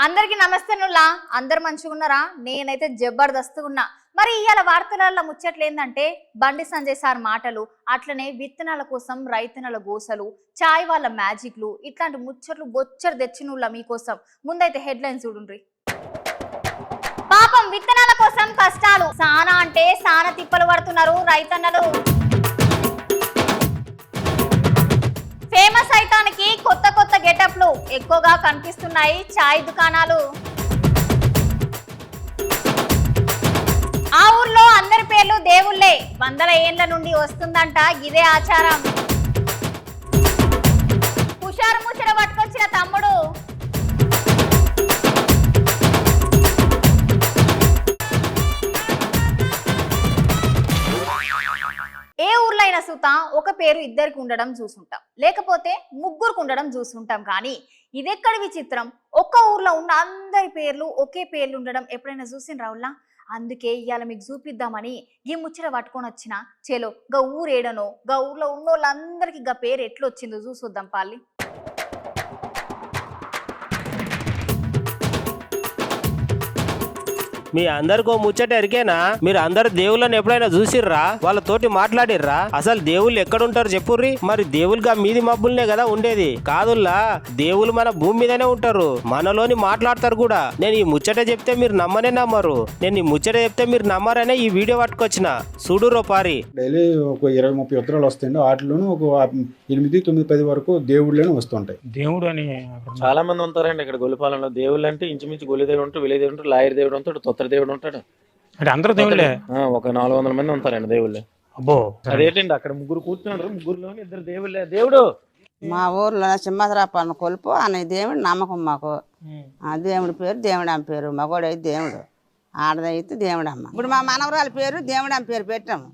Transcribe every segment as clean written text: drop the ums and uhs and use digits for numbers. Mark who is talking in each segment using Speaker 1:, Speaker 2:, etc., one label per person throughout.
Speaker 1: అందరికి నమస్తే నుల్లా అందరు మంచిగా ఉన్నారా? నేనైతే జబర్దస్త్ ఉన్నా. మరి ఇవాళ వార్తలలో ముచ్చట్లు ఏందంటే బండి సంజయ్ సార్ మాటలు, అట్లనే విత్తనాల కోసం రైతన్నల గోసలు, చాయ్ వాళ్ళ మ్యాజిక్లు, ఇట్లాంటి ముచ్చట్లు బొచ్చరు తెచ్చినుల్లా మీకోసం. ముందైతే హెడ్లైన్స్ చూడుండ్రి. పాపం విత్తనాల కోసం కష్టాలు సానా అంటే సానా తిప్పలు పడుతున్నారు రైతన్నలు. ఫేమస్ అయితానికి కొత్త కొత్త గెటప్లు ఎక్కువగా కనిపిస్తున్నాయి చాయ్ దుకాణాలు. ఆ ఊర్లో అందరి పేర్లు దేవుళ్ళే, వందల ఏళ్ల నుండి వస్తుందంట ఇదే ఆచారం. హుషారు ముచ్చట పట్టుకొచ్చిన తమ్ముడు. ఏ ఊర్లో అయినా సుతా ఒక పేరు ఇద్దరికి ఉండడం చూసుంటాం, లేకపోతే ముగ్గురికి ఉండడం చూసుంటాం. కానీ ఇదెక్కడి విచిత్రం, ఒక్క ఊర్లో ఉన్న అందరి పేర్లు ఒకే పేర్లు ఉండడం ఎప్పుడైనా చూసిన రావుల్లా? అందుకే ఇవాళ మీకు చూపిద్దామని ఈ ముచ్చట పట్టుకొని వచ్చిన. చేలో గా ఊరేడనో గా ఊర్లో ఉన్న వాళ్ళందరికీ గా పేరు ఎట్లొచ్చిందో చూసొద్దాం పాలి.
Speaker 2: మీ అందరికో ముచ్చట ఎరికేనా? మీరు అందరు దేవుళ్ళని ఎప్పుడైనా చూసిర్రా? వాళ్ళతోటి మాట్లాడిర్రా? అసలు దేవుళ్ళు ఎక్కడుంటారు చెప్పుర్రి. మరి దేవుళ్ళుగా మీది మబ్బుల్నే కదా ఉండేది కాదుల్లా. దేవుళ్ళు మన భూమి మీదనే ఉంటారు, మనలోని మాట్లాడతారు కూడా. నేను ఈ ముచ్చట చెప్తే మీరు నమ్మనే నమ్మరు, నేను ఈ ముచ్చట చెప్తే మీరు నమ్మరనే ఈ వీడియో పట్టుకొచ్చిన. చూడురో పారి.
Speaker 3: డైలీ ఒక 20-30 ఉత్తరాలు వస్తాయండి. వాటిలోనూ ఒక 8-9-10 వరకు దేవుళ్ళని వస్తుంటాయి.
Speaker 4: దేవుడు అని
Speaker 5: చాలా మంది ఉంటారండి ఇక్కడ గొల్లిపాలెంలో. దేవుళ్ళు అంటే ఇంచుమించు గొల్లి దేవుడు ఉంటాడు, విలే దేవుడు ఉంటాడు, లాయర్ దేవుడు ఉంటాడు, తొత్తర దేవుడు ఉంటాడు.
Speaker 4: అంటే అందరూ దేవుళ్ళే.
Speaker 5: ఒక 400 మంది ఉంటారండి దేవుళ్ళే.
Speaker 4: అబ్బో,
Speaker 5: అదేంటండి అక్కడ ముగ్గురు కూర్చున్నారు, ముగ్గురులోని ఇద్దరు దేవుళ్ళే. దేవుడు
Speaker 6: మా ఊర్లో సింహాద్రాప అన్న కొలుపు అనే దేవుడు నమ్మకం మాకు. ఆ దేవుడి పేరు దేవుడమ్మ పేరు. మగోడైతే దేవుడు, ఆడదైతే దేవుడమ్మ. ఇప్పుడు మా మనవరాల పేరు దేవుడమ్మ పేరు పెట్టాము.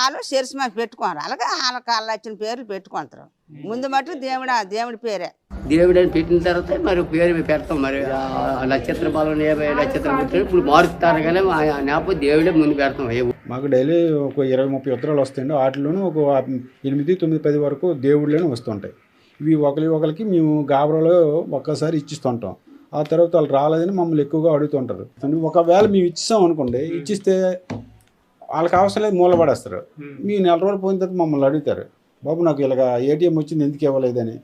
Speaker 6: వాళ్ళు శిరస్మ పెట్టుకోరు, అలాగే వాళ్ళ కాళ్ళు వచ్చిన పేర్లు పెట్టుకుంటారు. ముందు మటు దేవుడి పేరే.
Speaker 7: దేవుడు అని పెట్టిన తర్వాత మరి పేరు పెడతాం. మరి నక్షత్ర బలం నక్షత్రం పెట్టారు, ఇప్పుడు మారుస్తారు కానీ నేపథ్యం దేవుడే ముందు పెడతాం.
Speaker 3: మాకు డైలీ ఒక 20-30 ఉత్తరాలు వస్తాయండి. వాటిలోనూ ఒక 8-9-10 వరకు దేవుళ్ళని వస్తుంటాయి. ఇవి ఒకరికి మేము గాబరాలో ఒక్కసారి ఇచ్చిస్తుంటాం. ఆ తర్వాత వాళ్ళు రాలేదని మమ్మల్ని ఎక్కువగా అడుగుతుంటారు. ఒకవేళ మేము ఇచ్చిస్తాం అనుకోండి, ఇచ్చిస్తే వాళ్ళకి అవసరం లేదు, మూలపడేస్తారు. మీ నెల రోజులు పోయిన తర్వాత మమ్మల్ని అడుగుతారు, బాబు నాకు ఇలాగ ఏటీఎం వచ్చింది ఎందుకు ఇవ్వలేదని.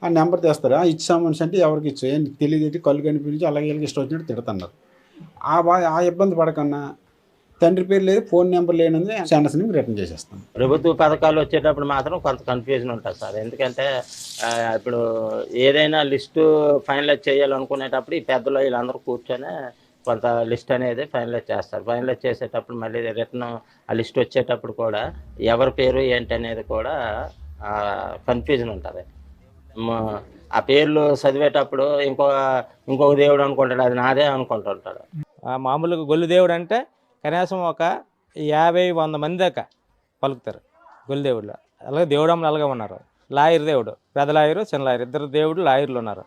Speaker 3: ఆ నెంబర్ తెస్తారు. ఇచ్చాం మనిషి అంటే ఎవరికి ఇచ్చా తెలియదు, కళ్ళు కనిపించి అలాగే వీళ్ళకి ఇష్టం వచ్చినట్టు తిడుతున్నారు. ఆ ఇబ్బంది పడకన్నా తండ్రి పేరు లేదు, ఫోన్ నెంబర్ లేనందుకు ఛానల్స్ని రిటర్న్ చేసేస్తాం.
Speaker 2: ప్రభుత్వ పథకాలు వచ్చేటప్పుడు మాత్రం కొంత కన్ఫ్యూజన్ ఉంటుంది సార్. ఎందుకంటే ఇప్పుడు ఏదైనా లిస్టు ఫైనలైజ్ చేయాలనుకునేటప్పుడు ఈ పెద్దలు వీళ్ళందరూ కూర్చొని కొంత లిస్ట్ అనేది ఫైనలైజ్ చేస్తారు. ఫైనలైజ్ చేసేటప్పుడు మళ్ళీ రిటర్న్ ఆ లిస్ట్ వచ్చేటప్పుడు కూడా ఎవరి పేరు ఏంటి అనేది కూడా కన్ఫ్యూజన్ ఉంటుంది. ఆ పేర్లు చదివేటప్పుడు ఇంకొక దేవుడు అనుకుంటాడు, అది నాదే అనుకుంటుంటాడు.
Speaker 8: మామూలుగా గొల్లు దేవుడు అంటే కనీసం ఒక 50-100 మంది దాకా పలుకుతారు గొల్లు దేవుళ్ళు. అలాగే దేవుడమ్మలు అలాగే ఉన్నారు. లాయర్ దేవుడు, పెద్ద లాయరు, చిన్న లాయర్, ఇద్దరు దేవుడు లాయర్లు ఉన్నారు.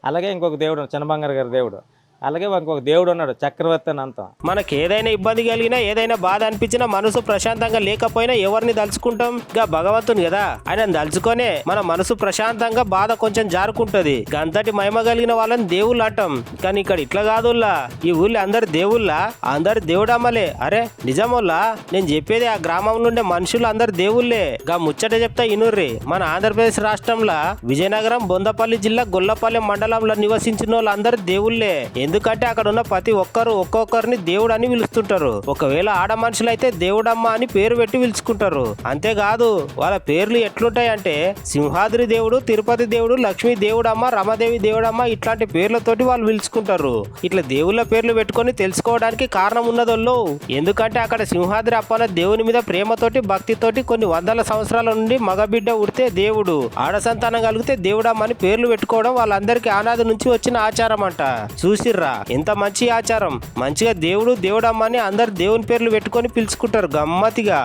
Speaker 8: అలాగే ఇంకొక దేవుడు చిన్నబంగారు గారి దేవుడు, అలాగే ఇంకొక దేవుడు ఉన్నాడు చక్రవర్తి అని. అంతా
Speaker 2: మనకి ఏదైనా ఇబ్బంది కలిగినా, ఏదైనా బాధ అనిపించినా, మనసు ప్రశాంతంగా లేకపోయినా ఎవరిని తలుచుకుంటాం? గా భగవంతుని కదా, ఆయన తలుచుకొనే మన మనసు ప్రశాంతంగా బాధ కొంచెం జారుకుంటది. అంతటి మహిమ కలిగిన వాళ్ళని దేవుళ్ళు అంటాం. కానీ ఇక్కడ ఇట్లా కాదుల్లా. ఈ ఊళ్ళో అందరు దేవుళ్ళా? అందరు దేవుడమ్మలే. అరే నిజముల్లా, నేను చెప్పేది ఆ గ్రామం నుండే మనుషులు అందరు దేవుళ్ళే. గా ముచ్చట చెప్తా ఇనుర్రి. మన ఆంధ్రప్రదేశ్ రాష్ట్రంలో విజయనగరం, బొందపల్లి జిల్లా గొల్లపల్లి మండలంలో నివసించిన వాళ్ళు అందరు దేవుళ్ళే. ఎందుకంటే అక్కడ ఉన్న ప్రతి ఒక్కరు ఒక్కొక్కరిని దేవుడు అని పిలుస్తుంటారు. ఒకవేళ ఆడ మనుషులు అయితే దేవుడమ్మ అని పేరు పెట్టి పిలుచుకుంటారు. అంతేకాదు వాళ్ళ పేర్లు ఎట్లుంటాయి అంటే సింహాద్రి దేవుడు, తిరుపతి దేవుడు, లక్ష్మీ దేవుడమ్మ, రమాదేవి దేవుడమ్మ ఇట్లాంటి పేర్లతోటి వాళ్ళు పిలుచుకుంటారు. ఇట్లా దేవుళ్ళ పేర్లు పెట్టుకొని తెలుసుకోవడానికి కారణం ఉన్నదోళ్ళు. ఎందుకంటే అక్కడ సింహాద్రి అప్పన దేవుని మీద ప్రేమతోటి, భక్తితోటి కొన్ని వందల సంవత్సరాల నుండి మగబిడ్డ ఉడితే దేవుడు, ఆడ సంతానం కలిగితే దేవుడమ్మ అని పేర్లు పెట్టుకోవడం వాళ్ళందరికీ ఆనాది నుంచి వచ్చిన ఆచారం అంట. చూసిర్రా ఎంత మంచి ఆచారం. మంచిగా దేవుడు దేవుడమ్మ అని అందరు దేవుని పేర్లు పెట్టుకొని పిలుచుకుంటారు గమ్మతిగా.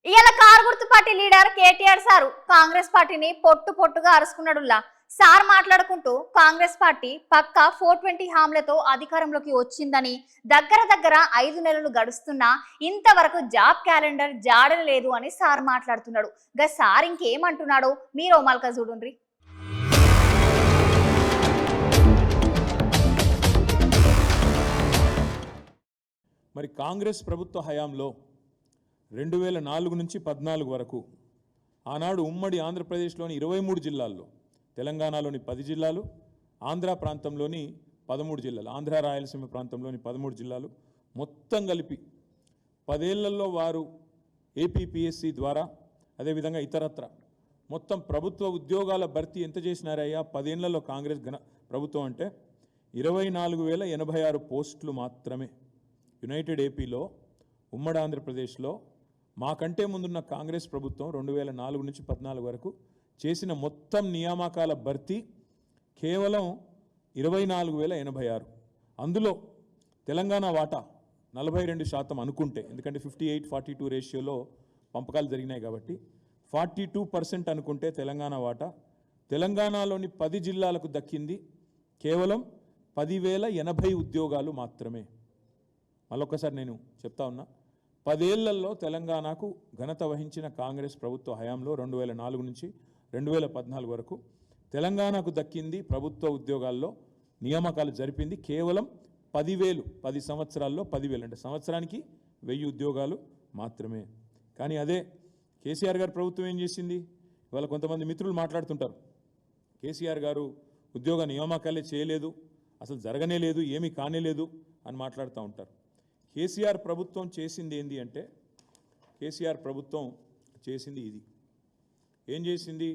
Speaker 1: ఇవాళ కారు గుర్తు party leader KTR sir Congress పార్టీని పొట్టుగా అరుచుకున్నాడుల్లా. సార్ మాట్లాడుకుంటూ కాంగ్రెస్ పార్టీ పక్కా 420 హామీలతో అధికారంలోకి వచ్చిందని, దగ్గర 5 నెలలు గడుస్తున్నా ఇంతవరకు జాబ్ క్యాలెండర్ జాడలేదు అని సార్ మాట్లాడుతున్నాడు. గా సార్ ఇంకేమంటున్నాడో మీరు మల్క చూడుండ్రి.
Speaker 4: మరి కాంగ్రెస్ ప్రభుత్వ హయాంలో 2004 నుంచి 14 వరకు ఆనాడు ఉమ్మడి ఆంధ్రప్రదేశ్లోని 23 జిల్లాల్లో, తెలంగాణలోని 10 జిల్లాలు, ఆంధ్ర ప్రాంతంలోని 13 జిల్లాలు, ఆంధ్ర రాయలసీమ ప్రాంతంలోని 13 జిల్లాలు మొత్తం కలిపి 10 ఏళ్లలో వారు ఏపీపీఎస్సీ ద్వారా అదేవిధంగా ఇతరత్ర మొత్తం ప్రభుత్వ ఉద్యోగాల భర్తీ ఎంత చేసినారయ్యా 10 ఏళ్లలో కాంగ్రెస్ ప్రభుత్వం అంటే 24,086 పోస్టులు మాత్రమే. యునైటెడ్ ఏపీలో ఉమ్మడి ఆంధ్రప్రదేశ్లో మాకంటే ముందున్న కాంగ్రెస్ ప్రభుత్వం 2004 నుంచి 14 వరకు చేసిన మొత్తం నియామకాల భర్తీ కేవలం 24,086. అందులో తెలంగాణ వాటా 42% అనుకుంటే, ఎందుకంటే 58-42 రేషియోలో పంపకాలు జరిగినాయి కాబట్టి 42% అనుకుంటే తెలంగాణ వాటా తెలంగాణలోని 10 జిల్లాలకు దక్కింది కేవలం 10,080 ఉద్యోగాలు మాత్రమే. మళ్ళొక్కసారి నేను చెప్తా ఉన్నా, 10 ఏళ్లలో తెలంగాణకు ఘనత వహించిన కాంగ్రెస్ ప్రభుత్వ హయాంలో 2004 నుంచి 2014 వరకు తెలంగాణకు దక్కింది ప్రభుత్వ ఉద్యోగాల్లో నియామకాలు జరిపింది కేవలం 10,000. 10 సంవత్సరాల్లో 10,000 అంటే సంవత్సరానికి 1000 ఉద్యోగాలు మాత్రమే. కానీ అదే కేసీఆర్ గారి ప్రభుత్వం ఏం చేసింది? ఇవాళ కొంతమంది మిత్రులు మాట్లాడుతుంటారు, కేసీఆర్ గారు ఉద్యోగ నియామకాలే చేయలేదు, అసలు జరగనే లేదు, ఏమీ కానేలేదు అని మాట్లాడుతూ ఉంటారు. కేసీఆర్ ప్రభుత్వం చేసింది ఏంది అంటే, కేసీఆర్ ప్రభుత్వం చేసింది ఇది. ఏం చేసింది?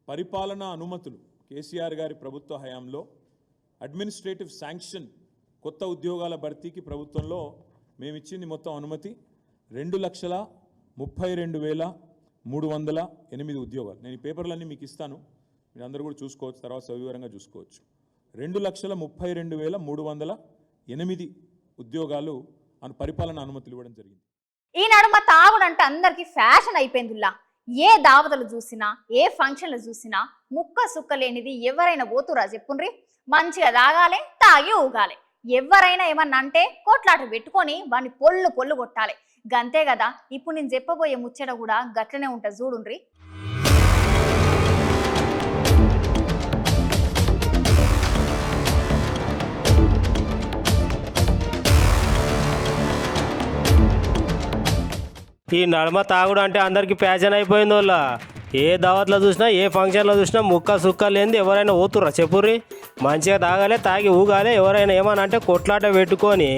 Speaker 4: పరిపాలనా అనుమతులు కేసీఆర్ గారి ప్రభుత్వ హయాంలో అడ్మినిస్ట్రేటివ్ శాంక్షన్ కొత్త ఉద్యోగాల భర్తీకి ప్రభుత్వంలో మేము ఇచ్చింది మొత్తం అనుమతి 2,32,308 ఉద్యోగాలు. నేను ఈ పేపర్లన్నీ మీకు ఇస్తాను, మీరు అందరూ కూడా చూసుకోవచ్చు, తర్వాత సవివరంగా చూసుకోవచ్చు. 2,32,308 ఉద్యోగాలు పరిపాలన అనుమతులు ఇవ్వడం జరిగింది.
Speaker 1: ఈ నడుమ తాగుడంటే అందరికి ఫ్యాషన్ అయిపోయిందిలా. ఏ దావతలు చూసినా, ఏ ఫంక్షన్లు చూసినా ముక్క సుక్క లేనిది ఎవరైనా పోతురా చెప్పుండ్రి. మంచిగా తాగాలి, తాగి ఊగాలి. ఎవరైనా ఏమన్నా అంటే కోట్లాట పెట్టుకొని వాడిని పొల్లు కొట్టాలి. గంతే కదా. ఇప్పుడు నేను చెప్పబోయే ముచ్చట కూడా గట్లనే ఉంటుంది చూడుండ్రి.
Speaker 2: ఈ నడమ తాగుడు అంటే అందరికి ప్యాషన్ అయిపోయింది. వాళ్ళ ఏ దావత్లో చూసినా, ఏ ఫంక్షన్లో చూసినా ముక్క సుక్క లేనిది ఎవరైనా పోతుర్రా చెప్పుర్రి. మంచిగా తాగాలి, తాగి ఊగాలి. ఎవరైనా ఏమన్నా అంటే కొట్లాట పెట్టుకొని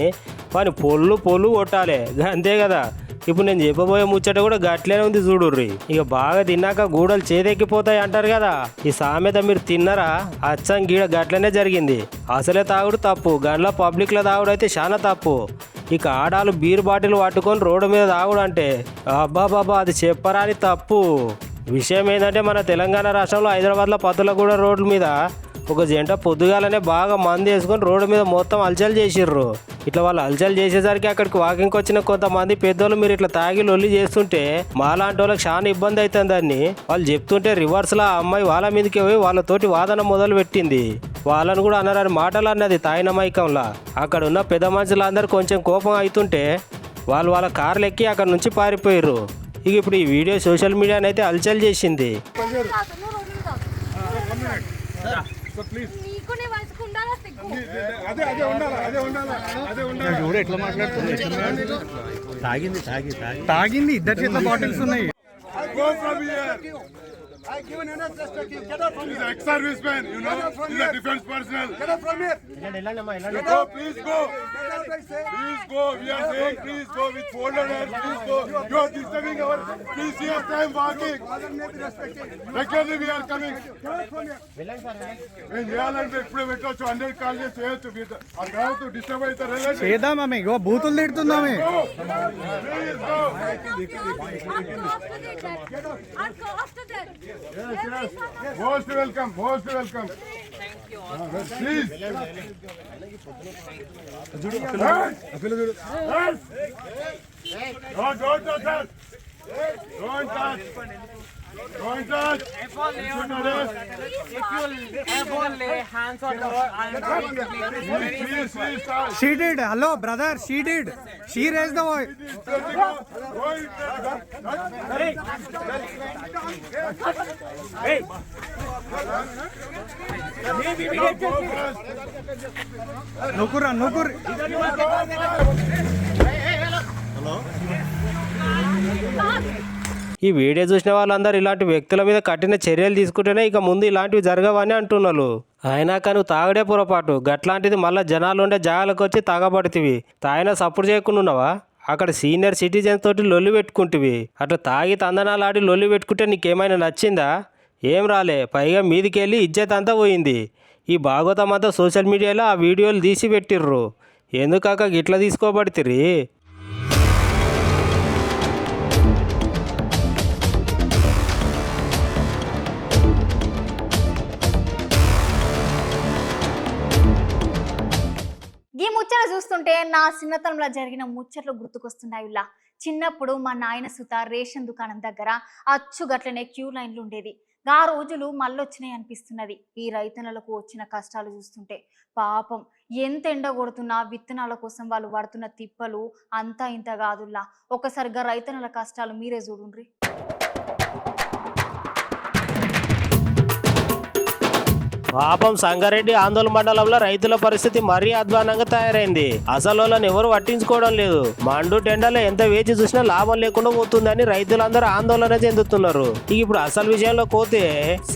Speaker 2: వాని పొల్లు కొట్టాలి. అంతే కదా. ఇప్పుడు నేను చెప్పబోయే ముచ్చట కూడా గట్లనే ఉంది చూడుర్రి. ఇక బాగా తిన్నాక గూడలు చేదెక్కిపోతాయి అంటారు కదా, ఈ సామెత మీరు తిన్నరా? అచ్చం గీడ గట్లనే జరిగింది. అసలే తాగుడు తప్పు, గండ్ల పబ్లిక్లో తాగుడు అయితే చాలా తప్పు. ఇక ఆడాలు బీర్ బాటిల్ పట్టుకొని రోడ్డు మీద తాగుడు అంటే అబ్బాబాబా అది చెప్పరాని తప్పు. విషయం ఏంటంటే మన తెలంగాణ రాష్ట్రంలో హైదరాబాద్లో పత్తులగూడ రోడ్ల మీద ఒక జంట పొద్దుగాలనే బాగా మందు వేసుకొని రోడ్డు మీద మొత్తం అలచల్ చేసిర్రు. ఇట్లా వాళ్ళు అలచల్ చేసేసరికి అక్కడికి వాకింగ్కి వచ్చిన కొంతమంది పెద్దోళ్ళు మీరు ఇట్లా తాగి లొల్లి చేస్తుంటే మాలాంటి వాళ్ళకి చాలా ఇబ్బంది అవుతుందని వాళ్ళు చెప్తుంటే రివర్స్లో ఆ అమ్మాయి వాళ్ళ మీదకి పోయి వాళ్ళతోటి వాదన మొదలు పెట్టింది. వాళ్ళని కూడా అన్నారని మాటలు అన్నది తాయిన మైకంలా. అక్కడ ఉన్న పెద్ద మనుషులందరూ కొంచెం కోపం అవుతుంటే వాళ్ళ కార్లు ఎక్కి అక్కడ నుంచి పారిపోయారు. ఇక ఇప్పుడు ఈ వీడియో సోషల్ మీడియాని అయితే అలచల్ చేసింది.
Speaker 9: తాగింది ఇద్దరు చేతిలో బాటిల్స్ ఉన్నాయి.
Speaker 10: I given enough respect. You get out from here. He's an ex-serviceman, you know. He's a defense personnel. Get out from here. Go, please go. Please go. We are saying please go with folded hands. Please go. You are disturbing our precious time walking. Regularly we are coming. Get out from here. When we are like ఇప్పుడే పెట్టొచ్చు 100 call చేసి చేయొచ్చు. ఆ తర్వాత disturb అవుతారు.
Speaker 9: చేద్దామే ఇగో బూతులు తిడుతున్నామే.
Speaker 10: Please go. Yes. Most welcome. Thank you. Please. Yes. Go, sir. Don't touch. Don't touch. You should not arrest. Please start.
Speaker 9: She did. Hello, brother. She did. She raised the voice. Nukur.
Speaker 2: ఈ video చూసిన వాళ్ళందరూ ఇలాంటి వ్యక్తుల మీద కఠిన చర్యలు తీసుకుంటేనే ఇక ముందు ఇలాంటివి జరగవని అంటున్నారు. అయినా కానీ తాగడే పొరపాటు, గట్లాంటిది మళ్ళీ జనాలు ఉండే జాగాలకు వచ్చి తాగబడుతుంది. తాగినా సపోర్ట్ చేయకుండా ఉన్నావా? అక్కడ సీనియర్ సిటిజన్స్ తోటి లొల్లి పెట్టుకుంటువి. అట్లా తాగి తందనాలాడి లొల్లి పెట్టుకుంటే నీకేమైనా నచ్చిందా? ఏం రాలే, పైగా మీదికి వెళ్ళి ఇజ్జత్ అంతా పోయింది. ఈ భాగవతం అంతా సోషల్ మీడియాలో ఆ వీడియోలు తీసి పెట్టిర్రు. ఎందుకాక గిట్లా తీసుకోబడుతుంది?
Speaker 1: ఈ ముచ్చట చూస్తుంటే నా చిన్నతనంలో జరిగిన ముచ్చట్లు గుర్తుకొస్తున్నాయి. చిన్నప్పుడు మా నాయన సుత రేషన్ దుకాణం దగ్గర అచ్చుగట్లనే క్యూ లైన్లు ఉండేది. ఆ రోజులు మళ్ళొచ్చినాయి అనిపిస్తున్నది. ఈ రైతన్నలకు వచ్చిన కష్టాలు చూస్తుంటే పాపం ఎంత ఎండ కొడుతున్నా విత్తనాల కోసం వాళ్ళు పడుతున్న తిప్పలు అంతా ఇంత కాదుల్లా. ఒకసారిగా రైతన్నల కష్టాలు మీరే చూడుండ్రి.
Speaker 2: పాపం సంగారెడ్డి ఆందోళన మండలంలో రైతుల పరిస్థితి మరీ అధ్వానంగా తయారైంది. అసలు వాళ్ళని ఎవరు పట్టించుకోవడం లేదు. మండు టెండలో ఎంత వేచి చూసినా లాభం లేకుండా పోతుందని రైతులందరూ ఆందోళన చెందుతున్నారు. ఇప్పుడు అసలు విషయంలో పోతే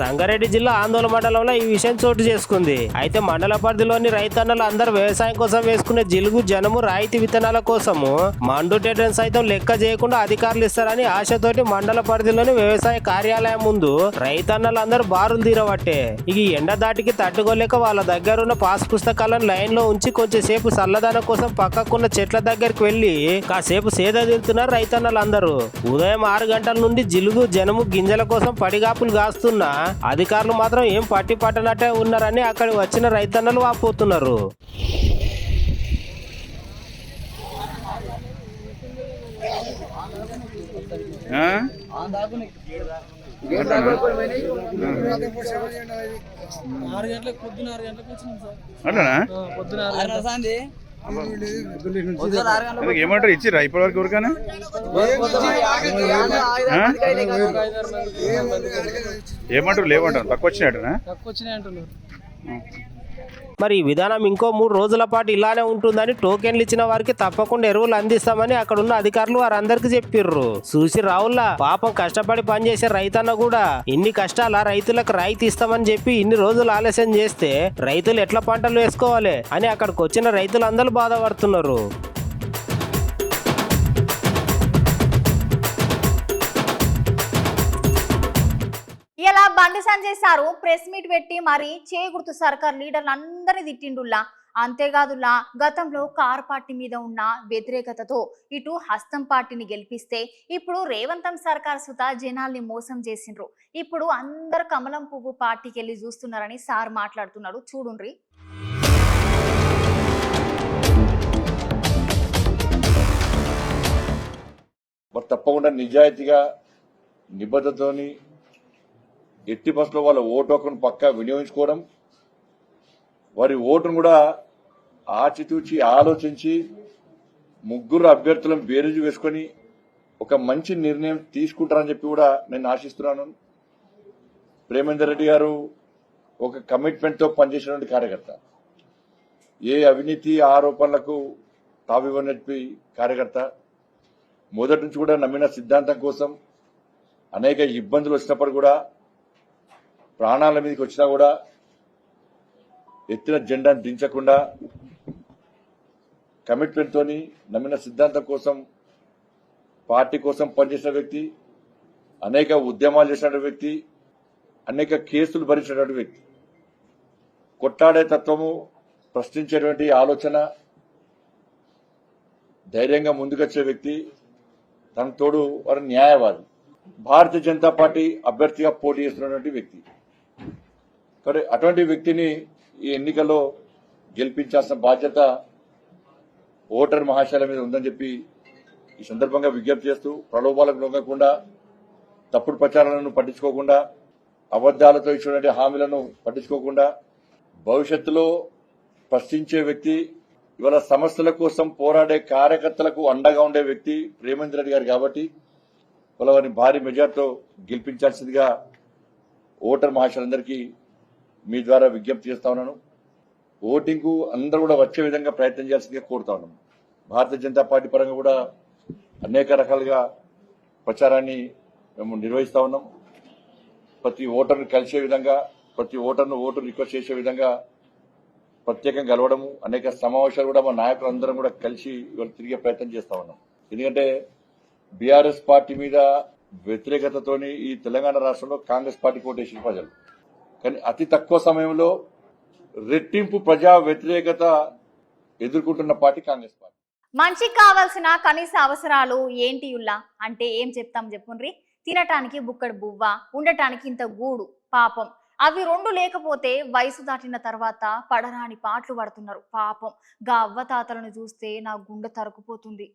Speaker 2: సంగారెడ్డి జిల్లా ఆందోళన మండలంలో ఈ విషయం చోటు చేసుకుంది. అయితే మండల పరిధిలోని రైతన్నలు అందరూ వ్యవసాయం కోసం వేసుకునే జిలుగు జనము రాయితీ విత్తనాల కోసము మండు టెండర్ సైతం లెక్క చేయకుండా అధికారులు ఇస్తారని ఆశతోటి మండల పరిధిలోని వ్యవసాయ కార్యాలయం ముందు రైతన్నలు అందరూ బారులు తీరబట్టే. ఇక ఎండ దాటికి తట్టుకోలేక వాళ్ళ దగ్గర ఉన్న పాస్ పుస్తకాలను లైన్ లో ఉంచి కొంచెంసేపు చల్లదనం కోసం పక్కకున్న చెట్ల దగ్గరికి వెళ్లి కాసేపు సేద తీరుతున్నారు రైతన్నలందరూ. ఉదయం 6 గంటల నుండి జిలుగు జనము గింజల కోసం పడిగాపులు కాస్తున్నా అధికారులు మాత్రం ఏం పట్టి పట్టనట్టే ఉన్నారని అక్కడికి వచ్చిన రైతన్నలు వాపోతున్నారు.
Speaker 10: ఏమంటారు ఇచ్చిరా ఇప్పటి వరకు ఎవరికైనా? ఏమంటారు లేవంటారు తక్కువ వచ్చినాయటనా?
Speaker 2: మరి ఈ విధానం ఇంకో 3 రోజుల పాటు ఇలానే ఉంటుందని టోకెన్లు ఇచ్చిన వారికి తప్పకుండా ఎరువులు అందిస్తామని అక్కడ ఉన్న అధికారులు వారందరికి చెప్పిర్రు. చూసి రావుల్లా పాపం కష్టపడి పనిచేసే రైతన్న కూడా ఇన్ని కష్టాల రైతులకు రాయితీ ఇస్తామని చెప్పి ఇన్ని రోజులు ఆలస్యం చేస్తే రైతులు ఎట్లా పంటలు వేసుకోవాలి అని అక్కడికి వచ్చిన రైతులందరూ బాధపడుతున్నారు.
Speaker 1: ఇలా Bandi Sanjay sir press meet పెట్టి మరి చేగుర్తు సర్కార్ లీడర్లు అందరినీ తిట్టిండుల్లా. అంతేకాదుల్లా గతంలో కార్ పార్టీ మీద ఉన్న వ్యతిరేకతతో ఇటు హస్తం పార్టీని గెలిపిస్తే ఇప్పుడు రేవంతం సర్కార్ సుత జనాల్ని మోసం చేసిండ్రు. ఇప్పుడు అందరు కమలం పువ్వు పార్టీకి వెళ్ళి చూస్తున్నారని సార్ మాట్లాడుతున్నాడు. చూడుండ్రి.
Speaker 11: తప్పకుండా నిజాయితీగా నిబద్ధతోని ఎట్టి బస్సులో వాళ్ళ ఓటు హక్కును పక్కా వినియోగించుకోవడం, వారి ఓటును కూడా ఆచితూచి ఆలోచించి 3 అభ్యర్థులను బేరీజు వేసుకొని ఒక మంచి నిర్ణయం తీసుకుంటారని చెప్పి కూడా నేను ఆశిస్తున్నాను. ప్రేమేందర్ రెడ్డి గారు ఒక కమిట్మెంట్తో పనిచేసినటువంటి కార్యకర్త, ఏ అవినీతి ఆరోపణలకు తావివ్వని కార్యకర్త, మొదటి నుంచి కూడా నమ్మిన సిద్ధాంతం కోసం అనేక ఇబ్బందులు వచ్చినప్పుడు కూడా ప్రాణాల మీదకి వచ్చినా కూడా ఎత్తిన జెండాను దించకుండా కమిట్మెంట్ తోని నమ్మిన సిద్ధాంతం కోసం పార్టీ కోసం పనిచేసిన వ్యక్తి, అనేక ఉద్యమాలు చేసినటువంటి వ్యక్తి, అనేక కేసులు భరించినటువంటి వ్యక్తి, కొట్లాడే తత్వము, ప్రశ్నించేటువంటి ఆలోచన, ధైర్యంగా ముందుకొచ్చే వ్యక్తి, తన తోడు వారు న్యాయవాది, భారతీయ జనతా పార్టీ అభ్యర్థిగా పోటీ చేస్తున్నటువంటి వ్యక్తి. కానీ అటువంటి వ్యక్తిని ఈ ఎన్నికల్లో గెలిపించాల్సిన బాధ్యత ఓటర్ మహాశయాల మీద ఉందని చెప్పి ఈ సందర్భంగా విజ్ఞప్తి చేస్తూ ప్రలోభాలకు లొంగకుండా తప్పుడు ప్రచారాలను పట్టించుకోకుండా అబద్దాలతో ఇచ్చినటువంటి హామీలను పట్టించుకోకుండా భవిష్యత్తులో ప్రశ్నించే వ్యక్తి, ఇవాళ సమస్యల కోసం పోరాడే కార్యకర్తలకు అండగా ఉండే వ్యక్తి ప్రేమేంద్ర రెడ్డి గారు కాబట్టి వాళ్ళ వారిని భారీ మెజార్టీతో గెలిపించాల్సిందిగా ఓటర్ మహాశయులందరికీ మీ ద్వారా విజ్ఞప్తి చేస్తా ఉన్నాను. ఓటింగ్కు అందరూ కూడా వచ్చే విధంగా ప్రయత్నం చేయాల్సిందిగా కోరుతా ఉన్నాను. భారతీయ జనతా పార్టీ పరంగా కూడా అనేక రకాలుగా ప్రచారాన్ని మేము నిర్వహిస్తా ఉన్నాం. ప్రతి ఓటర్ను కలిసే విధంగా, ప్రతి ఓటర్ను ఓటు రిక్వెస్ట్ చేసే విధంగా ప్రత్యేకంగా కలవడము, అనేక సమావేశాలు కూడా మా నాయకులందరం కూడా కలిసి ఇవాళ తిరిగే ప్రయత్నం చేస్తా ఉన్నాం. ఎందుకంటే బీఆర్ఎస్ పార్టీ మీద వ్యతిరేకతతోని ఈ తెలంగాణ రాష్ట్రంలో కాంగ్రెస్ పార్టీ ఓటేసిన ప్రజలు, కానీ అతి తక్కువ సమయంలో రెట్టింపు ప్రజా వ్యతిరేకత ఎదుర్కొంటున్న పార్టీ కాంగ్రెస్ పార్టీ.
Speaker 1: మనిషికి కావాల్సిన కనీస అవసరాలు ఏంటి ఉల్లా అంటే ఏం చెప్తాం చెప్పుండ్రి. తినటానికి బుక్కడు బువ్వ, ఉండటానికి ఇంత గూడు, పాపం అవి రెండు లేకపోతే వయసు దాటిన తర్వాత పడరాని పాటలు పడుతున్నారు పాపం. గా అవ్వతాతలను చూస్తే నా గుండె తరుకుపోతుంది.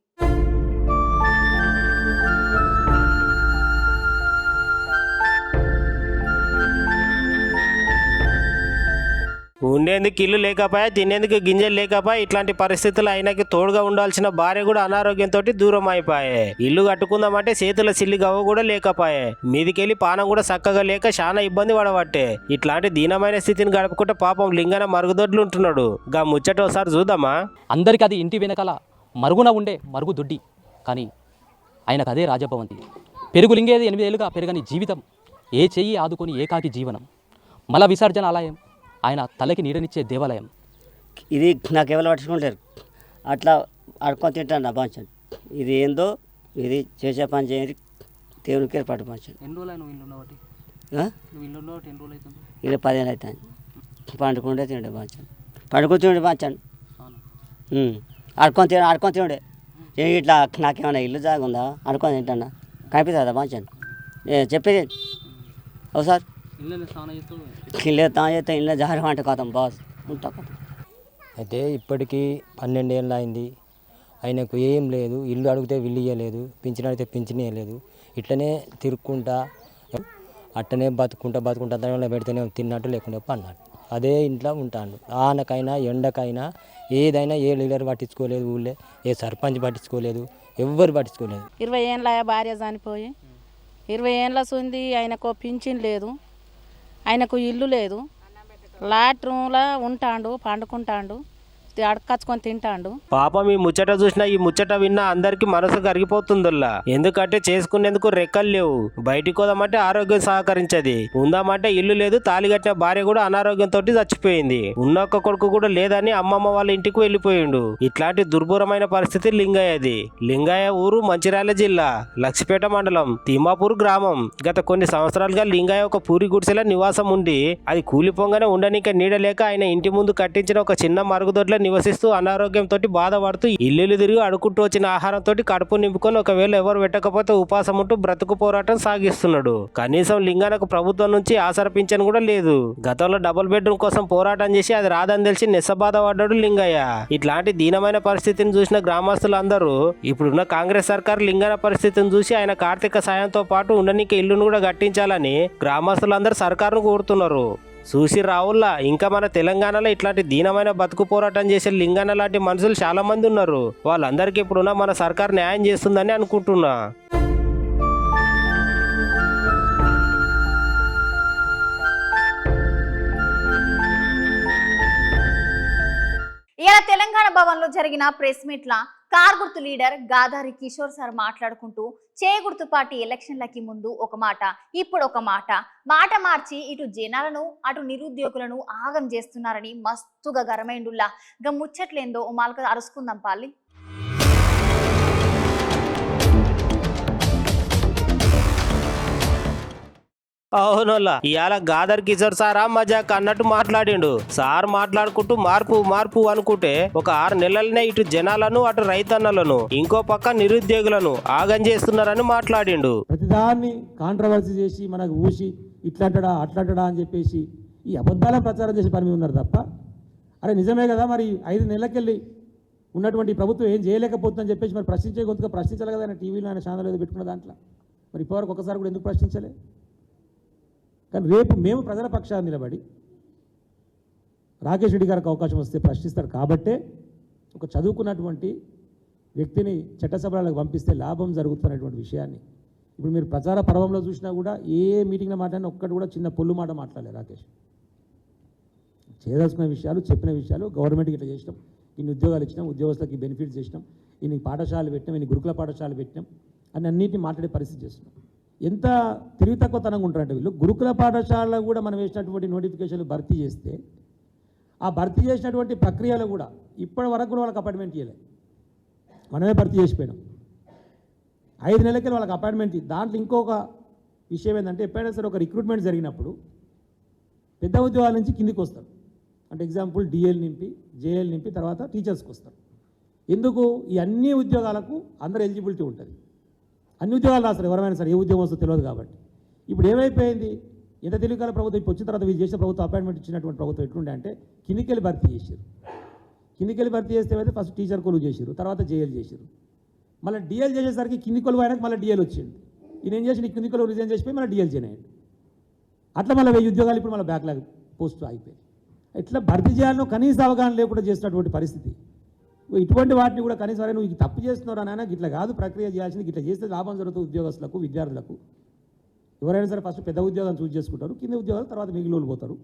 Speaker 2: ఉండేందుకు ఇల్లు లేకపోయా, తినేందుకు గింజలు లేకపోయా, ఇట్లాంటి పరిస్థితులు ఆయనకి తోడుగా ఉండాల్సిన భార్య కూడా అనారోగ్యంతో దూరం అయిపోయే. ఇల్లు కట్టుకుందామంటే చేతుల సిల్లి గవ్వ కూడా లేకపోయే. మీదికెళ్ళి పానం కూడా చక్కగా లేక చాలా ఇబ్బంది పడబట్టే. ఇట్లాంటి దీనమైన స్థితిని గడుపుకుంటే పాపం లింగన మరుగుదొడ్లు ఉంటున్నాడు. గా ముచ్చట ఒకసారి చూద్దామా.
Speaker 12: అందరికి అది ఇంటి వెనకాల మరుగున ఉండే మరుగుదొడ్డి, కానీ ఆయనకు అదే రాజభవంతి. పెరుగు లింగేది 8 ఏళ్ళుగా పెరగని జీవితం, ఏ చెయ్యి ఆదుకొని ఏకాకి జీవనం, మల విసర్జన ఆలయం, ఆయన తలకి నీడనిచ్చే దేవాలయం.
Speaker 7: ఇది నాకు ఎవరు పట్టుకుంటారు, అట్లా అడుకొని తింటాను పంచండి. ఇది ఏందో, ఇది చేసే పని చేయండి, దేవునికి పట్టు పంచండి.
Speaker 12: ఎన్ని రోజులు నువ్వు ఇల్లు ఉన్నవాటి? ఎన్ని రోజులు అవుతుంది?
Speaker 7: ఇలా 10 ఏళ్ళు అవుతాయి. పండుకుంటే తిండే పంచండి, పండుకుని పంచండి, ఆడుకొని తిండే. ఇట్లా నాకేమన్నా ఇల్లు జాగుందా, ఆడుకొని తింటానా, కనిపిస్తుందా పంచండి. చెప్పేది ఒకసారి ఇల్లు తాను చేస్తే ఇల్లు జారి వంట కథం బాస్ ఉంటా కథ.
Speaker 13: అయితే ఇప్పటికీ 12 ఏళ్ళు అయింది. ఆయనకు ఏం లేదు, ఇల్లు అడిగితే విల్లు ఇవ్వలేదు, పింఛన్ అడిగితే పింఛన్ ఇవ్వలేదు. ఇట్లనే తిరుక్కుంటా అట్టనే బతుకుంటా దానివల్ల పెడితేనే తిన్నట్టు లేకుండా పన్నట్టు అదే ఇంట్లో ఉంటాడు. ఆనకైనా ఎండకైనా ఏదైనా ఏ లీడర్ పట్టించుకోలేదు, ఊళ్ళే ఏ సర్పంచ్ పట్టించుకోలేదు, ఎవ్వరు పట్టించుకోలేదు.
Speaker 14: 20 ఏళ్ళ భార్య చనిపోయి 20 ఏళ్ళ సుంది. ఆయనకు పింఛన్ లేదు, ఆయనకు ఇల్లు లేదు, లాట్రూమ్లో ఉంటాడు, పండుకుంటాడు, అడకచ్చుకొని తింటాడు.
Speaker 2: పాపం ఈ ముచ్చట చూసినా, ఈ ముచ్చట విన్నా అందరికి మనసు కరిగిపోతుందల్లా. ఎందుకంటే చేసుకునేందుకు రెక్కలు లేవు, బయటికి పోదామంటే ఆరోగ్యం సహకరించది, ఉందామంటే ఇల్లు లేదు, తాళిగట్టిన భార్య కూడా అనారోగ్యంతో చచ్చిపోయింది, ఉన్న ఒక్క కొడుకు కూడా లేదని అమ్మమ్మ వాళ్ళ ఇంటికి వెళ్ళిపోయిండు. ఇట్లాంటి దుర్భరమైన పరిస్థితి లింగయ్యది. లింగయ్య ఊరు మంచిర్యాల జిల్లా లక్ష్మీపేట మండలం తిమ్మాపూర్ గ్రామం. గత కొన్ని సంవత్సరాలుగా లింగయ్య ఒక పూరి గుడిసెల నివాసం ఉండి అది కూలిపోగానే ఉండనిక నీడలేక ఆయన ఇంటి ముందు కట్టించిన ఒక చిన్న మరుగుదొడ్ల నివసిస్తూ అనారోగ్యంతో బాధపడుతూ ఇల్లు తిరిగి అడుకుంటూ వచ్చిన ఆహారంతో కడుపు నింపుకొని ఒకవేళ ఎవరు పెట్టకపోతే ఉపాసం ఉంటూ బ్రతుకు పోరాటం సాగిస్తున్నాడు. కనీసం లింగానకు ప్రభుత్వం నుంచి ఆసర పింఛన్ కూడా లేదు. గతంలో డబుల్ బెడ్రూమ్ కోసం పోరాటం చేసి అది రాదని తెలిసి నిస్సబాధ పడ్డాడు లింగయ్య. ఇట్లాంటి దీనమైన పరిస్థితిని చూసిన గ్రామస్తులందరూ ఇప్పుడున్న కాంగ్రెస్ సర్కార్ లింగన పరిస్థితిని చూసి ఆయన ఆర్థిక సాయంతో పాటు ఉండనీకి ఇల్లును కూడా కట్టించాలని గ్రామస్తులందరూ సర్కారును కోరుతున్నారు. చూసి రావుల్లా ఇంకా మన తెలంగాణలో ఇట్లాంటి దీనమైన బతుకు పోరాటం చేసే లింగన్న లాంటి మనుషులు చాలా మంది ఉన్నారు. వాళ్ళందరికీ ఇప్పుడున్న మన సర్కార్ న్యాయం చేస్తుందని అనుకుంటున్నా.
Speaker 1: ఇలా తెలంగాణ భవన్ లో జరిగిన ప్రెస్ మీట్ లా కార్ గుర్తు లీడర్ గాదారి కిషోర్ సార్ మాట్లాడుకుంటూ గుర్తు పార్టీ ఎలక్షన్లకి ముందు ఒక మాట, ఇప్పుడు ఒక మాట మార్చి ఇటు జనాలను అటు నిరుద్యోగులను ఆగం చేస్తున్నారని మస్తుగా గరమైండుల్లా. గా ముచ్చట్లేందో మాల్క అరుసుకుందాం పాలి.
Speaker 2: అవునోళ్ళ ఇవాళ గాదర్ కిషోర్ సారా మజాక్ అన్నట్టు మాట్లాడిండు. సార్ మాట్లాడుకుంటూ మార్పు మార్పు అనుకుంటే ఒక 6 నెలలనే ఇటు జనాలను అటు రైతన్నలను ఇంకో పక్క నిరుద్యోగులను ఆగం చేస్తున్నారని మాట్లాడిండు.
Speaker 15: ప్రతిదాన్ని కాంట్రవర్సీ చేసి మనకు ఊసి ఇట్లాంటడా అట్లాంటడా అని చెప్పేసి ఈ అబద్ధాల ప్రచారం చేసే పని మీద ఉన్నారు తప్ప, అరే నిజమే కదా, మరి 5 నెలలకెళ్ళి ఉన్నటువంటి ప్రభుత్వం ఏం చేయలేకపోతుందని చెప్పేసి మరి ప్రశ్నించే గొంతుగా ప్రశ్నించాలి కదా, ఆయన టీవీలో ఆయన ఛానల్ ఏదో పెట్టుకున్న దాంట్లో. మరి ఇప్పటివరకు ఒకసారి కూడా ఎందుకు ప్రశ్నించలే? కానీ రేపు మేము ప్రజల పక్షాన్ని నిలబడి రాకేష్ రెడ్డి గారికి అవకాశం వస్తే ప్రశ్నిస్తారు కాబట్టే ఒక చదువుకున్నటువంటి వ్యక్తిని చట్టసభలకు పంపిస్తే లాభం జరుగుతున్నటువంటి విషయాన్ని ఇప్పుడు మీరు ప్రచార పర్వంలో చూసినా కూడా ఏ మీటింగ్లో మాట్లాడినా ఒక్కటి కూడా చిన్న పొల్లు మాట మాట్లాడలేదు రాకేష్. చేయదలుచుకున్న విషయాలు, చెప్పిన విషయాలు, గవర్నమెంట్కి ఇట్లా చేసినాం, ఇన్ని ఉద్యోగాలు ఇచ్చినాం, ఉద్యోగస్తులకి బెనిఫిట్స్ చేసినాం, ఇన్ని పాఠశాలలు పెట్టినాం, ఇన్ని గురుకుల పాఠశాలలు పెట్టినాం అని అన్నింటినీ మాట్లాడే పరిస్థితి చేస్తున్నాం. ఎంత తెలివి తక్కువతనంగా ఉంటారంటే వీళ్ళు. గురుకుల పాఠశాలలో కూడా మనం వేసినటువంటి నోటిఫికేషన్లు భర్తీ చేస్తే ఆ భర్తీ చేసినటువంటి ప్రక్రియలో కూడా ఇప్పటి వరకు కూడా వాళ్ళకి అపాయింట్మెంట్ ఇవ్వలేదు. మనమే భర్తీ చేసిపోయినాం. 5 నెలలకి వాళ్ళకి అపాయింట్మెంట్. దాంట్లో ఇంకొక విషయం ఏంటంటే ఎప్పుడైనా సరే ఒక రిక్రూట్మెంట్ జరిగినప్పుడు పెద్ద ఉద్యోగాల నుంచి కిందికి వస్తారు. అంటే ఎగ్జాంపుల్ డిఎల్ నింపి, జేఎల్ నింపి తర్వాత టీచర్స్కి వస్తారు. ఎందుకు? ఈ అన్ని ఉద్యోగాలకు అందరూ ఎలిజిబిలిటీ ఉంటుంది. అన్ని ఉద్యోగాలు రాస్తారు, ఎవరైనా సరే ఏ ఉద్యోగం వస్తుందో తెలియదు కాబట్టి. ఇప్పుడు ఏమైపోయింది, ఎంత తెలివికాల ప్రభుత్వం ఇప్పుడు వచ్చిన తర్వాత వీళ్ళు చేసిన ప్రభుత్వం అపాయింట్మెంట్ ఇచ్చినటువంటి ప్రభుత్వం ఎట్లుండే అంటే కిందికెళ్ళి భర్తీ చేశారు. కిందికెళ్ళి భర్తీ చేస్తే అయితే ఫస్ట్ టీచర్ కొలువు చేశారు, తర్వాత జేఎల్ చేశారు. మళ్ళీ డిఎల్ చేసేసరికి కింది కొలువు అయినాక మళ్ళీ డిఎల్ వచ్చింది. ఈయన ఏం చేసి కింది కొలువు రిజైన్ చేసిపోయి మళ్ళీ డిఎల్ చేయనండి. అట్లా మళ్ళీ 1000 ఉద్యోగాలు ఇప్పుడు మళ్ళీ బ్యాక్లాగ్ పోస్ట్ అయిపోయాయి. ఇట్లా భర్తీ చేయాలనో కనీస అవగాహన లేకుండా చేసినటువంటి పరిస్థితి. ఇటువంటి వాటిని కూడా కనీసం వరే నువ్వు తప్పు చేస్తున్నావు నాయన, ఇట్లా కాదు ప్రక్రియ చేయాల్సింది, ఇట్లా చేస్తే లాభం జరుగుతుంది ఉద్యోగస్తులకు, విద్యార్థులకు. ఎవరైనా సరే ఫస్ట్ పెద్ద ఉద్యోగాలు చూస్ చేసుకుంటారు, కింద ఉద్యోగాలు తర్వాత మిగిలిన పోతారు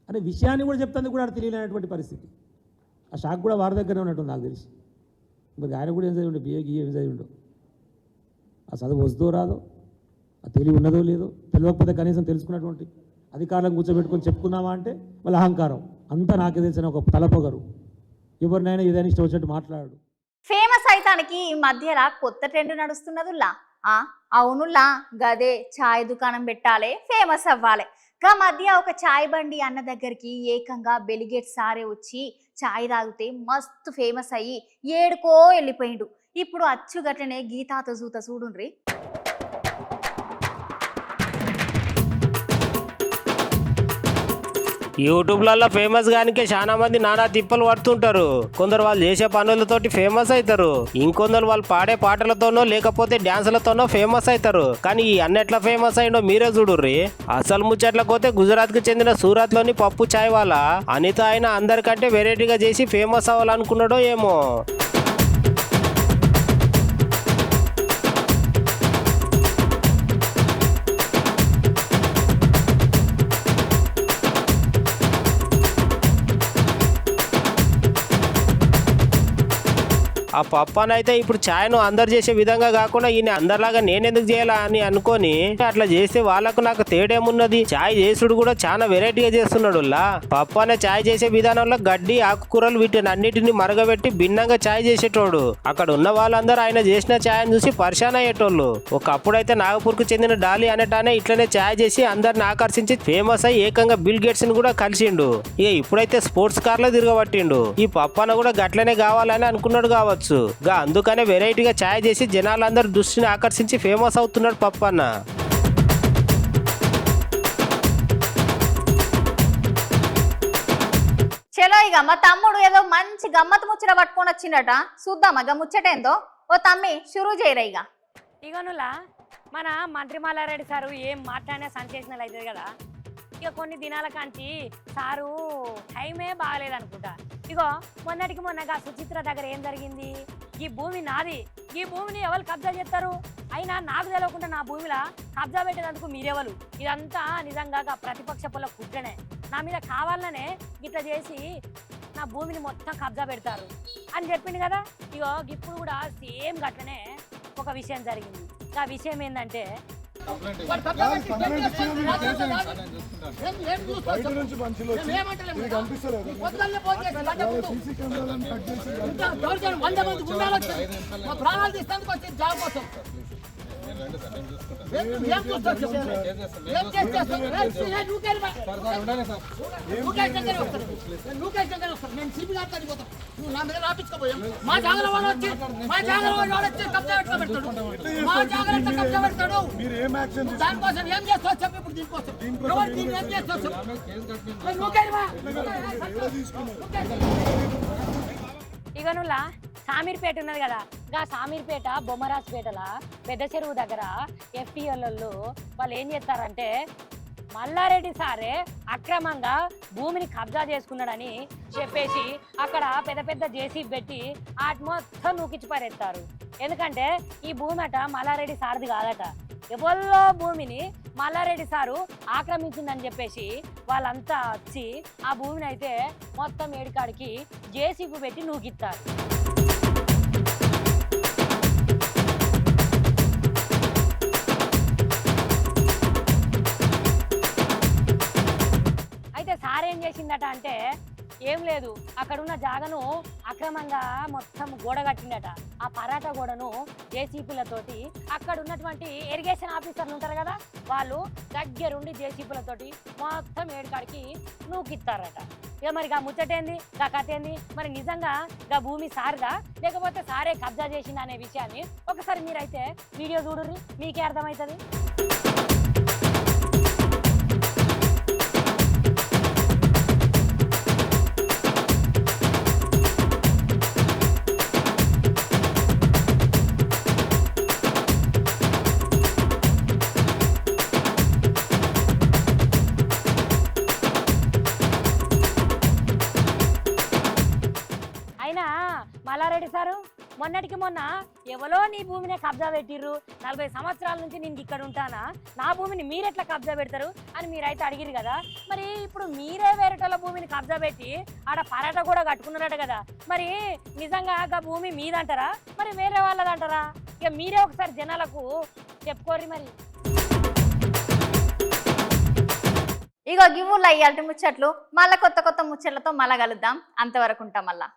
Speaker 15: అనే విషయాన్ని కూడా చెప్తాను కూడా తెలియలేనటువంటి పరిస్థితి. ఆ షాక్ కూడా వారి దగ్గరనే ఉన్నట్టు నాకు తెలిసి. మరి ఆయన కూడా ఏం చదివి ఉండే, బిఏకి ఏం చదివి ఉండవు. ఆ చదువు వస్తుందో రాదో, ఆ తెలివి ఉన్నదో లేదో, తెలియకపోతే కనీసం తెలుసుకున్నటువంటి అధికారులను కూర్చోబెట్టుకొని చెప్పుకుందామా అంటే వాళ్ళ అహంకారం అంతా నాకే తెలిసిన ఒక తలపొగరు. ఎవరినైనా ఏదైనా ఇష్టం వచ్చినట్టు మాట్లాడు.
Speaker 1: ఫేమస్ అయితానికి ఈ మధ్యలో కొత్త ట్రెండ్ నడుస్తున్నదిలా. అవునులా, గదే ఛాయ్ దుకాణం పెట్టాలి, ఫేమస్ అవ్వాలి. గా మధ్య ఒక ఛాయ్ బండి అన్న దగ్గరికి ఏకంగా బెలిగేట్ సారే వచ్చి ఛాయ్ తాగితే మస్తు ఫేమస్ అయ్యి ఏడుకో వెళ్ళిపోయిండు. ఇప్పుడు అచ్చుగట్లనే గీతాతో జూత చూడుండ్రి.
Speaker 2: యూట్యూబ్లలో ఫేమస్ గానికే చాలా మంది నానా తిప్పలు పడుతుంటారు. కొందరు వాళ్ళు చేసే పనులతోటి ఫేమస్ అవుతారు, ఇంకొందరు వాళ్ళు పాడే పాటలతోనో లేకపోతే డ్యాన్సులతోనో ఫేమస్ అవుతారు. కానీ ఈ అన్నెట్లా ఫేమస్ అయిందో మీరే చూడుర్రి. అసలు ముచ్చట్లకు పోతే గుజరాత్ కు చెందిన సూరత్ లోని పప్పు చాయ్ వాళ్ళ అనిత ఆయన అందరికంటే వెరైటీగా చేసి ఫేమస్ అవ్వాలనుకున్నాడో ఏమో. ఆ పప్పనైతే ఇప్పుడు ఛాయ్ను అందరు చేసే విధంగా కాకుండా ఈయన అందరిలాగా నేనెందుకు చేయాలా అని అనుకొని అట్లా చేస్తే వాళ్ళకు నాకు తేడేమున్నది. ఛాయ్ చేసుడు కూడా చాలా వెరైటీగా చేస్తున్నాడు. పప్పనే ఛాయ్ చేసే విధానంలో గడ్డి, ఆకుకూరలు వీటిని అన్నిటిని మరగబెట్టి భిన్నంగా ఛాయ్ చేసేటోడు. అక్కడ ఉన్న వాళ్ళందరూ ఆయన చేసిన ఛాయ్ని చూసి పరిశాన్ అయ్యేటోళ్ళు. ఒకప్పుడైతే నాగపూర్కు చెందిన డాలి అనేటానే ఇట్లనే ఛాయ్ చేసి అందరిని ఆకర్షించి ఫేమస్ అయ్యి ఏకంగా బిల్ గేట్స్ ని కూడా కలిసిండు. ఇక ఇప్పుడైతే స్పోర్ట్స్ కార్లో తిరగబట్టిండు. ఈ పప్పన కూడా గట్లనే కావాలని అనుకున్నాడు కావచ్చు. అందుకనే వెరైటీగా ఛాయ్ చేసి జనాలందరూ దృష్టిని ఆకర్షించి ఫేమస్ అవుతున్నాడు పప్పన్న.
Speaker 1: చలో ఇక మా తమ్ముడు ఏదో మంచి గమ్మత్ ముచ్చట పట్టుకొని వచ్చిండట, చూద్దామా గా ముచ్చటేందో. ఓ తమ్మి షురూ చేయరా ఇక.
Speaker 16: ఇగనులా మన మంత్రి మల్లారెడ్డి సారు ఏం మాట్లాడినా సంచేషనలు అవుతుంది కదా. ఇక కొన్ని దినాల కాంచి సారు టైమే బాగలేదనుకుంటా. ఇగో మొన్నటికి మొన్నగా సుచిత్ర దగ్గర ఏం జరిగింది, ఈ భూమి నాది, ఈ భూమిని ఎవరు కబ్జా చేస్తారు, అయినా నాకు తెలియకుండా నా భూమిలో కబ్జా పెట్టేందుకు మీరెవరు, ఇదంతా నిజంగా ప్రతిపక్ష పొల కుట్రనే, నా మీద కావాలనే ఇట్లా చేసి నా భూమిని మొత్తం కబ్జా పెడతారు అని చెప్పింది కదా. ఇగో ఇప్పుడు కూడా సేమ్ గట్లనే ఒక విషయం జరిగింది. ఆ విషయం ఏంటంటే ఇక నువ్వు సామీర్పేట ఉన్నది కదా, ఇంకా సామీర్పేట బొమ్మరాజుపేటల పెద్ద చెరువు దగ్గర ఎఫ్టీఎల్లు వాళ్ళు ఏం చేస్తారంటే మల్లారెడ్డి సారే అక్రమంగా భూమిని కబ్జా చేసుకున్నాడని చెప్పేసి అక్కడ పెద్ద పెద్ద జేసీబీ పెట్టి వాటి మొత్తం నూకిచ్చి పారేస్తారు. ఎందుకంటే ఈ భూమి అట మల్లారెడ్డి సార్ది కాదట, ఎవరిలో భూమిని మల్లారెడ్డి సారు ఆక్రమించిందని చెప్పేసి వాళ్ళంతా వచ్చి ఆ భూమిని అయితే మొత్తం ఏడికాడికి జేసీబీ పెట్టి నూకిస్తారు. అయితే సార్ ఏం చేసిందట అంటే ఏం లేదు, అక్కడున్న జాగను అక్రమంగా మొత్తం గోడ కట్టిందట. ఆ పరాటా గోడను జేసీపీలతోటి అక్కడ ఉన్నటువంటి ఇరిగేషన్ ఆఫీసర్లు ఉంటారు కదా, వాళ్ళు దగ్గరుండి జేసీపీలతోటి మొత్తం ఏడుకాడికి నూకిస్తారట. ఇక మరి ఆ ముచ్చటేంది, ఆ కథ ఏంది, మరి నిజంగా ఆ భూమి సారిదా లేకపోతే సారే కబ్జా చేసిందా అనే విషయాన్ని ఒకసారి మీరైతే వీడియో చూడుర్రి, మీకే అర్థమవుతుంది. మల్లారెడ్డి సారు మొన్నటికి మొన్న ఎవరో నీ భూమిని కబ్జా పెట్టిర్రు, 40 సంవత్సరాల నుంచి నేను ఇక్కడ ఉంటానా, నా భూమిని మీరెట్లా కబ్జా పెడతారు అని మీరైతే అడిగిరు కదా. మరి ఇప్పుడు మీరే వేరేటోళ్ళ భూమిని కబ్జా పెట్టి ఆడ పరాట కూడా కట్టుకున్నారట కదా, మరి నిజంగా ఆ భూమి మీదంటారా మరి వేరే వాళ్ళదంటారా? ఇక మీరే ఒకసారి జనాలకు చెప్పుకోర్రి మరి.
Speaker 1: ఇగో గివ్వుల ఇయాల్టి ముచ్చట్లు, మళ్ళా కొత్త కొత్త ముచ్చట్లతో మళ్ళా కలుద్దాం. అంతవరకు ఉంటాం మళ్ళా.